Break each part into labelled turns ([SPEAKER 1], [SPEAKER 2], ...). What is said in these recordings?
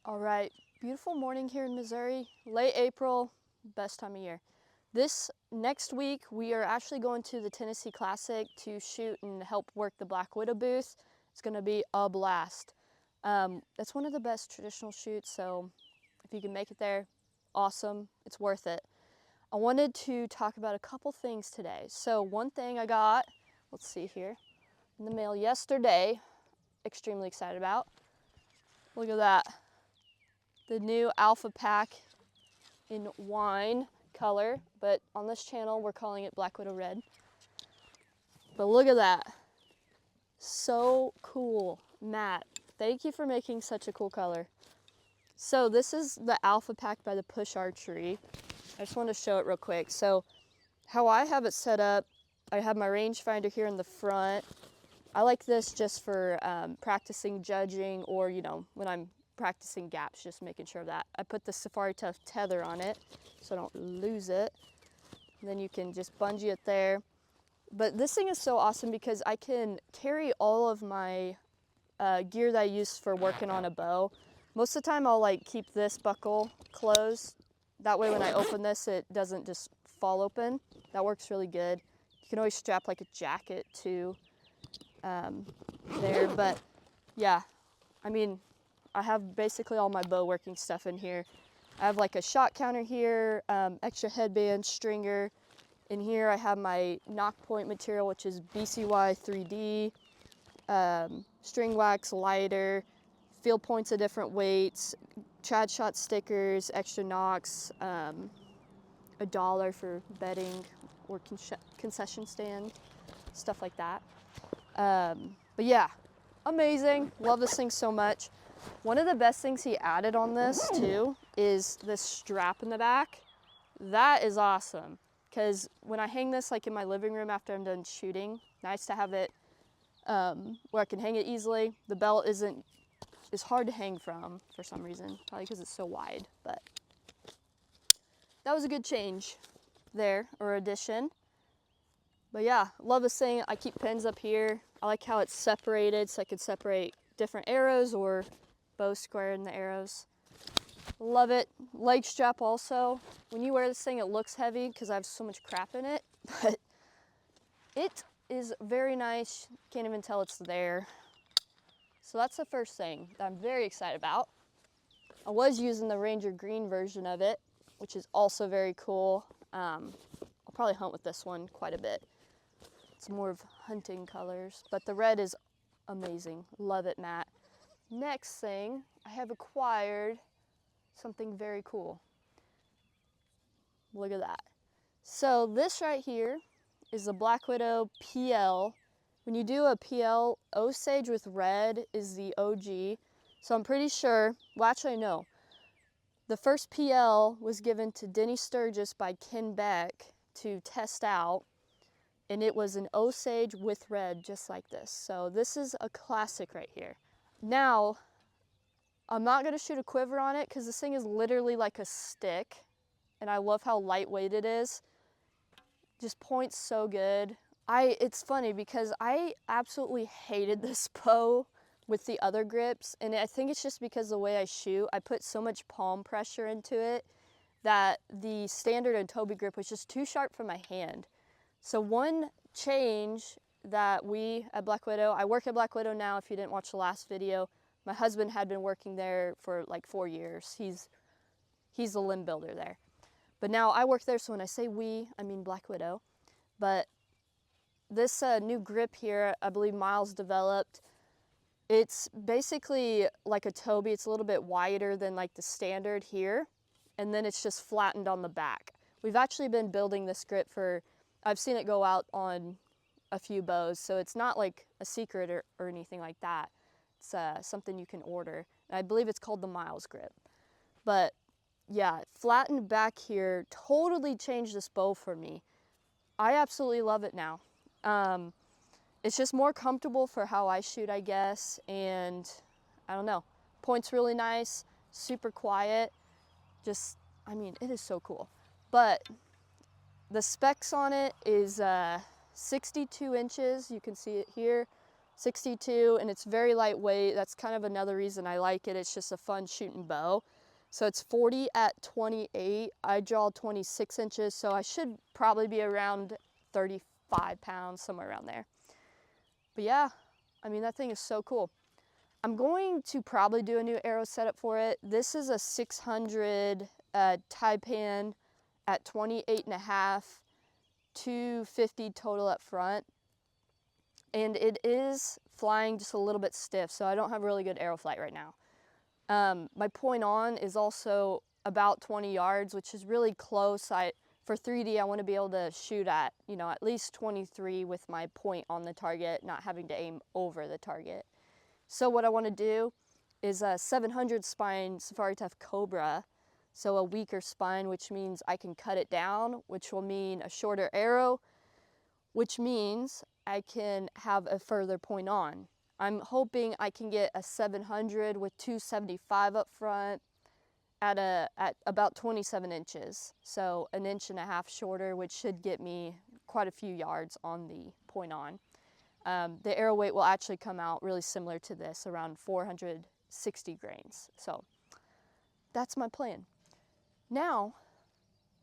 [SPEAKER 1] All right, beautiful morning here in Missouri, late April, best time of year. This next week, we are actually going to the Tennessee Classic to shoot and help work the Black Widow booth. It's gonna be a blast. It's one of the best traditional shoots, so if you can make it there, awesome, it's worth it. I wanted to talk about a couple things today. So one thing I got, let's see here, in the mail yesterday, extremely excited about. Look at that. The new Alpha Pack in wine color, but on this channel we're calling it Black Widow Red. But look at that. So cool. Matt, thank you for making such a cool color. So this is the Alpha Pack by the Push Archery. I just want to show it real quick. So how I have it set up, I have my rangefinder here in the front. I like this just for practicing judging, or when I'm practicing gaps, just making sure of that. I put the Safari Tough tether on it so I don't lose it. And then you can just bungee it there. But this thing is so awesome because I can carry all of my gear that I use for working on a bow. Most of the time I'll keep this buckle closed. That way when I open this, it doesn't just fall open. That works really good. You can always strap a jacket too there. But yeah, I mean, I have basically all my bow working stuff in here. I have a shot counter here, extra headband, stringer. In here I have my knock point material, which is BCY 3D, string wax, lighter, field points of different weights, trad shot stickers, extra knocks, $1 for bedding or concession stand, stuff like that. But yeah, amazing. Love this thing so much. One of the best things he added on this too is this strap in the back. That is awesome, because when I hang this in my living room after I'm done shooting, nice to have it where I can hang it easily. The belt is hard to hang from for some reason, probably because it's so wide, but that was a good change there, or addition. But yeah, love this thing. I keep pins up here. I like how it's separated, so I could separate different arrows or bow square in the arrows. Love it. Leg strap also. When you wear this thing, it looks heavy because I have so much crap in it, but it is very nice. Can't even tell it's there. So that's the first thing that I'm very excited about. I was using the Ranger Green version of it, which is also very cool. I'll probably hunt with this one quite a bit. It's more of hunting colors, but the red is amazing. Love it, Matt. Next thing, I have acquired something very cool. Look at that. So this right here is the Black Widow PL. When you do a PL, Osage with red is the OG. So I'm pretty sure, well actually no, the first PL was given to Denny Sturgis by Ken Beck to test out, and it was an Osage with red, just like this. So this is a classic right here. Now, I'm not gonna shoot a quiver on it because this thing is literally like a stick, and I love how lightweight it is. Just points so good. It's funny because I absolutely hated this bow with the other grips, and I think it's just because the way I shoot, I put so much palm pressure into it that the standard and Toby grip was just too sharp for my hand. So one change that we at Black Widow, I work at Black Widow now if you didn't watch the last video. My husband had been working there for 4 years. He's the limb builder there. But now I work there, so when I say we, I mean Black Widow. But this new grip here, I believe Miles developed. It's basically like a Toby. It's a little bit wider than the standard here, and then it's just flattened on the back. We've actually been building this grip I've seen it go out on a few bows, so it's not a secret or anything like that. It's something you can order. And I believe it's called the Miles grip. But yeah, flattened back here totally changed this bow for me. I absolutely love it now. It's just more comfortable for how I shoot, I guess, and I don't know. Point's really nice, super quiet. Just, I mean, it is so cool. But the specs on it is 62 inches, you can see it here, 62, and it's very lightweight. That's kind of another reason I like it. It's just a fun shooting bow. So it's 40 at 28. I draw 26 inches, so I should probably be around 35 pounds, somewhere around there. But yeah, I mean, that thing is so cool. I'm going to probably do a new arrow setup for it. This is a 600 Taipan at 28.5, 250 total up front. And it is flying just a little bit stiff, so I don't have really good arrow flight right now. My point on is also about 20 yards, which is really close. For 3D, I want to be able to shoot at, at least 23 with my point on the target, not having to aim over the target. So what I want to do is a 700 spine Safari Tough Cobra, so a weaker spine, which means I can cut it down, which will mean a shorter arrow, which means I can have a further point on. I'm hoping I can get a 700 with 275 up front at about 27 inches. So 1.5 inches shorter, which should get me quite a few yards on the point on. The arrow weight will actually come out really similar to this, around 460 grains. So that's my plan. Now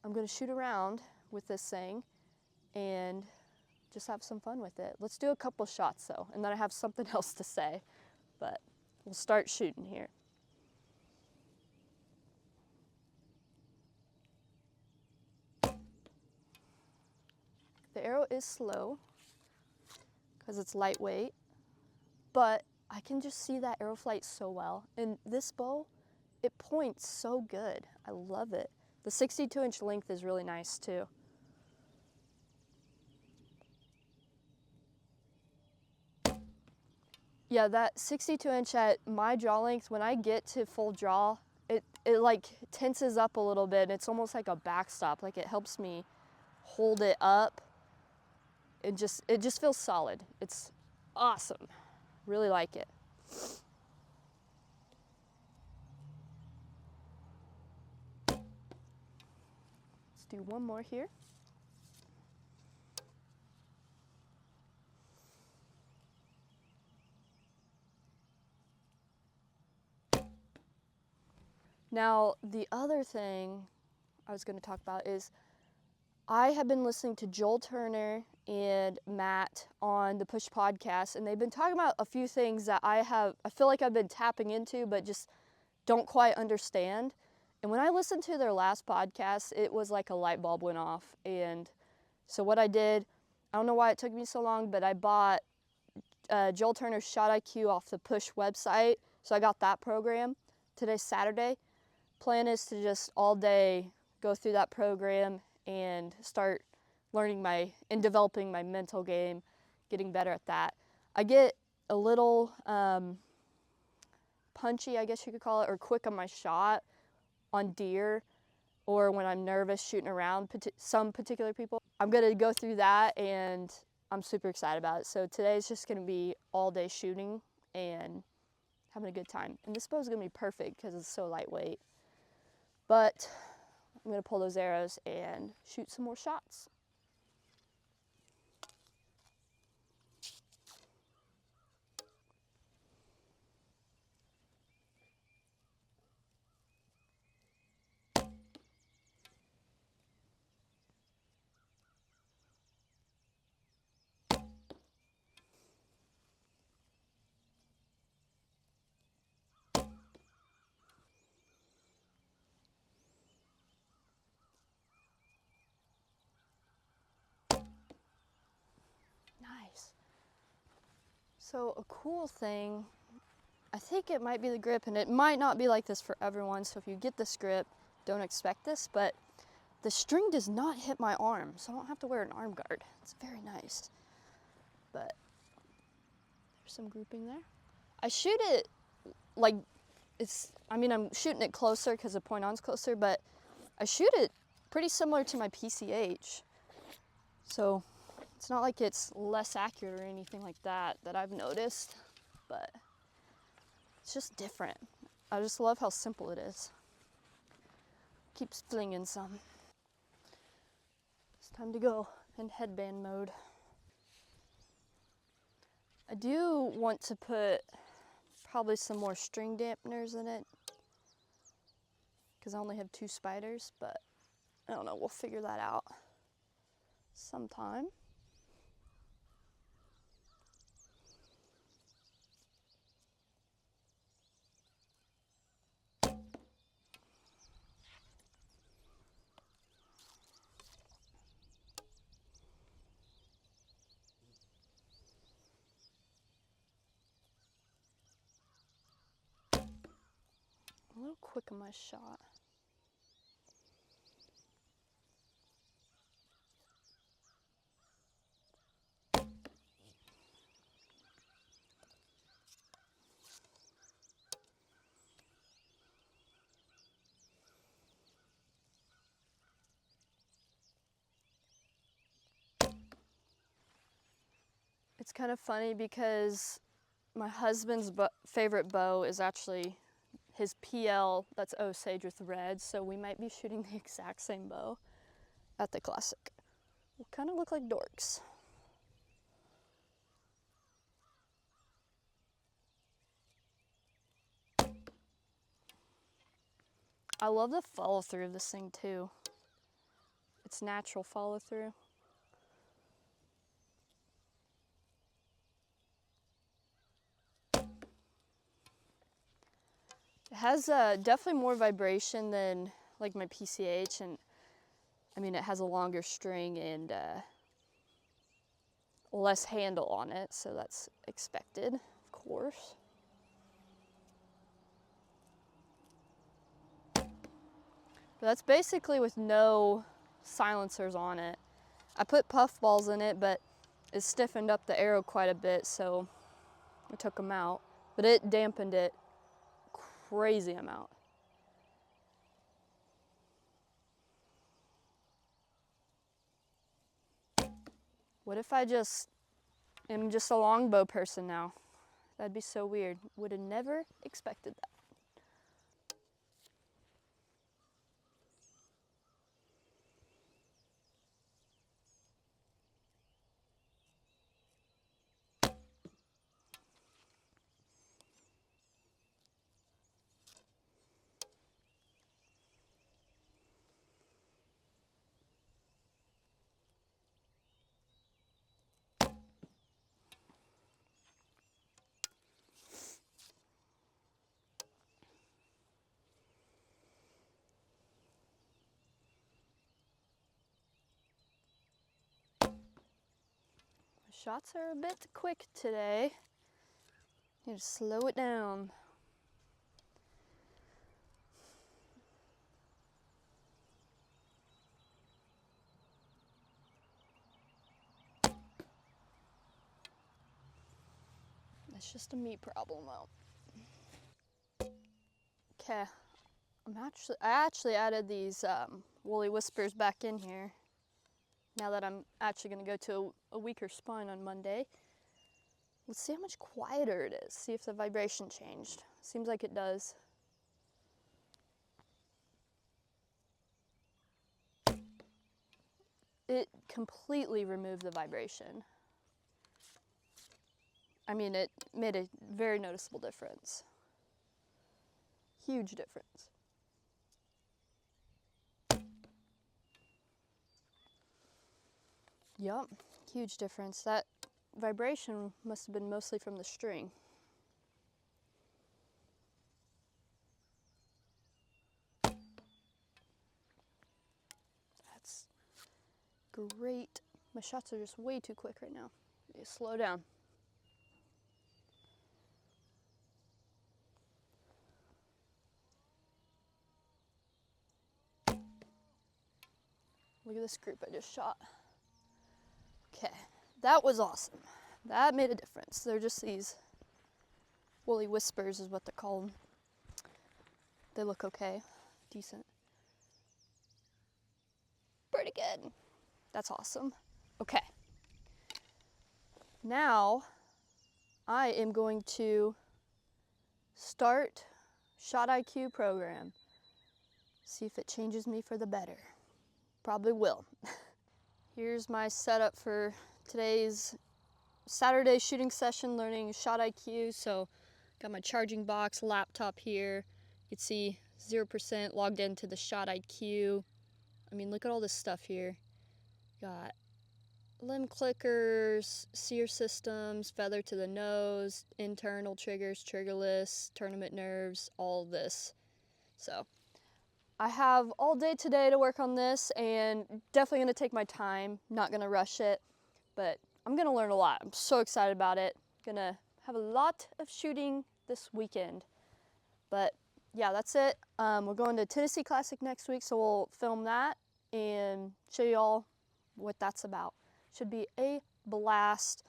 [SPEAKER 1] I'm going to shoot around with this thing and just have some fun with it. Let's do a couple shots though, and then I have something else to say, but we'll start shooting here. The arrow is slow because it's lightweight, but I can just see that arrow flight so well. And this bow, it points so good. I love it. The 62-inch length is really nice too. Yeah, that 62-inch at my draw length, when I get to full draw, it like tenses up a little bit. It's almost like a backstop. Like it helps me hold it up. It just feels solid. It's awesome. Really like it. Let's do one more here. Now, the other thing I was going to talk about is I have been listening to Joel Turner and Matt on the Push podcast, and they've been talking about a few things that I feel like I've been tapping into, but just don't quite understand. And when I listened to their last podcast, it was like a light bulb went off. And so what I did, I don't know why it took me so long, but I bought Joel Turner's Shot IQ off the Push website. So I got that program. Today's Saturday. Plan is to just all day go through that program and start learning and developing my mental game, getting better at that. I get a little punchy, I guess you could call it, or quick on my shot on deer, or when I'm nervous shooting around some particular people. I'm gonna go through that, and I'm super excited about it. So today's just gonna be all day shooting and having a good time. And this bow is gonna be perfect because it's so lightweight. But I'm gonna pull those arrows and shoot some more shots. Nice. So a cool thing, I think it might be the grip, and it might not be like this for everyone, so if you get this grip, don't expect this, but the string does not hit my arm, so I don't have to wear an arm guard. It's very nice. But there's some grouping there. I shoot it like I'm shooting it closer because the point on's closer, but I shoot it pretty similar to my PCH. So it's not like it's less accurate or anything like that I've noticed, but it's just different. I just love how simple it is. Keeps flinging some. It's time to go in headband mode. I do want to put probably some more string dampeners in it because I only have 2 spiders, but I don't know, we'll figure that out sometime. A little quick on my shot. It's kind of funny because my husband's favorite bow is actually his PL, that's Osage with red, so we might be shooting the exact same bow at the Classic. We'll kind of look like dorks. I love the follow through of this thing too. It's natural follow through. It has definitely more vibration than like my PCH, and I mean it has a longer string and less handle on it, so that's expected, of course. But that's basically with no silencers on it. I put puffballs in it, but it stiffened up the arrow quite a bit, so I took them out. But it dampened it crazy amount. What if I am just a longbow person now? That'd be so weird. Would have never expected that. Shots are a bit quick today. Need to slow it down. It's just a me problem though. Okay, I actually added these Woolly Whispers back in here. Now that I'm actually gonna go to a weaker spine on Monday. Let's see how much quieter it is. See if the vibration changed. Seems like it does. It completely removed the vibration. I mean, it made a very noticeable difference. Huge difference. Yup, huge difference. That vibration must have been mostly from the string. That's great. My shots are just way too quick right now. I need to slow down. Look at this group I just shot. Okay, that was awesome. That made a difference. They're just these Woolly Whispers is what they're called. They look okay, decent. Pretty good. That's awesome. Okay. Now I am going to start Shot IQ program. See if it changes me for the better. Probably will. Here's my setup for today's Saturday shooting session learning shot IQ. So got my charging box, laptop here. You can see 0% logged into the shot IQ. I mean, look at all this stuff here. Got limb clickers, sear systems, feather to the nose, internal triggers, trigger lists, tournament nerves, all of this. So I have all day today to work on this, and definitely gonna take my time, not gonna rush it, but I'm gonna learn a lot. I'm so excited about it. Gonna have a lot of shooting this weekend. But yeah, that's it. We're going to Tennessee Classic next week, so we'll film that and show you all what that's about. Should be a blast.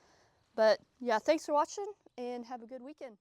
[SPEAKER 1] But yeah, thanks for watching and have a good weekend.